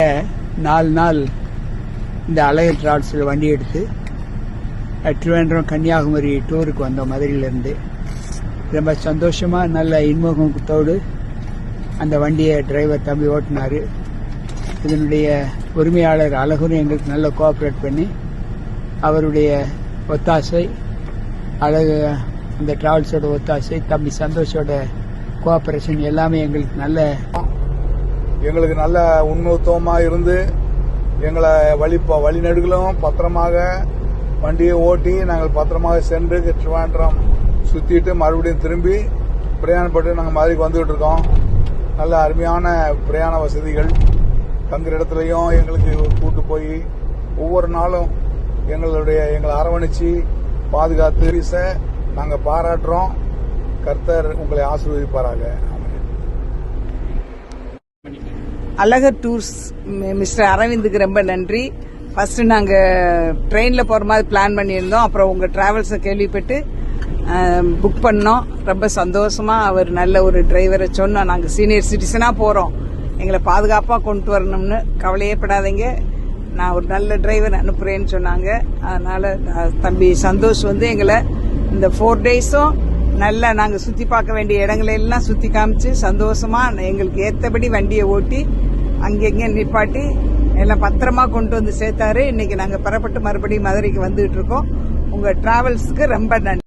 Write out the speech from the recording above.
4 நாள் இந்த அழகர் டிராவல்ஸில் வண்டி எடுத்து திருவேண்டரம் கன்னியாகுமரி டூருக்கு வந்தோம். மதுரையிலேருந்து ரொம்ப சந்தோஷமாக நல்ல இன்முகத்தோடு அந்த வண்டியை டிரைவர் தம்பி ஓட்டினார். இதனுடைய உரிமையாளர் அழகுன்னு எங்களுக்கு நல்ல கோஆப்ரேட் பண்ணி அவருடைய ஒத்தாசை, அழகு அந்த டிராவல்ஸோட ஒத்தாசை, தம்பி சந்தோஷோட கோஆப்ரேஷன் எல்லாமே எங்களுக்கு நல்ல உண்மைத்துவமாக இருந்து எங்களை வழிநெடுகளும் பத்திரமாக வண்டியை ஓட்டி நாங்கள் பத்திரமாக சென்று திருவேண்டரம் சுற்றிட்டு மறுபடியும் திரும்பி பிரயாணப்பட்டு நாங்கள் மதுரைக்கு வந்துகிட்டு இருக்கோம். நல்ல அருமையான பிரயாண வசதிகள், தங்குற இடத்துலையும் எங்களுக்கு கூட்டு போய் ஒவ்வொரு நாளும் எங்களை அரவணைச்சு பாதுகாத்து நாங்கள் பாராட்டுறோம். கர்த்தர் உங்களை ஆசீர்வதிப்பாராக. அழகர் டூர்ஸ் மிஸ்டர் அரவிந்துக்கு ரொம்ப நன்றி. ஃபர்ஸ்ட் நாங்கள் ட்ரெயினில் போகிற மாதிரி பிளான் பண்ணியிருந்தோம். அப்புறம் உங்கள் டிராவல்ஸை கேள்விப்பட்டு புக் பண்ணோம். ரொம்ப சந்தோஷமாக அவர் நல்ல ஒரு டிரைவரை சொன்னோம். நாங்கள் சீனியர் சிட்டிசனாக போகிறோம், எங்களை பாதுகாப்பாக கொண்டு வரணும்னு கவலையே படாதீங்க, நான் ஒரு நல்ல டிரைவர் அனுப்புகிறேன்னு சொன்னாங்க. அதனால் தம்பி சந்தோஷ் எங்களை இந்த 4 டேஸும் நல்லா நாங்கள் சுற்றி பார்க்க வேண்டிய இடங்களெல்லாம் சுற்றி காமிச்சு சந்தோஷமாக எங்களுக்கு ஏற்றபடி வண்டியை ஓட்டி அங்கெங்கே நிப்பாட்டி எல்லாம் பத்திரமா கொண்டு வந்து சேர்த்தாரு. இன்னைக்கு நாங்கள் பெறப்பட்டு மறுபடியும் மதுரைக்கு வந்துகிட்டு இருக்கோம். உங்கள் டிராவல்ஸுக்கு ரொம்ப நன்றி.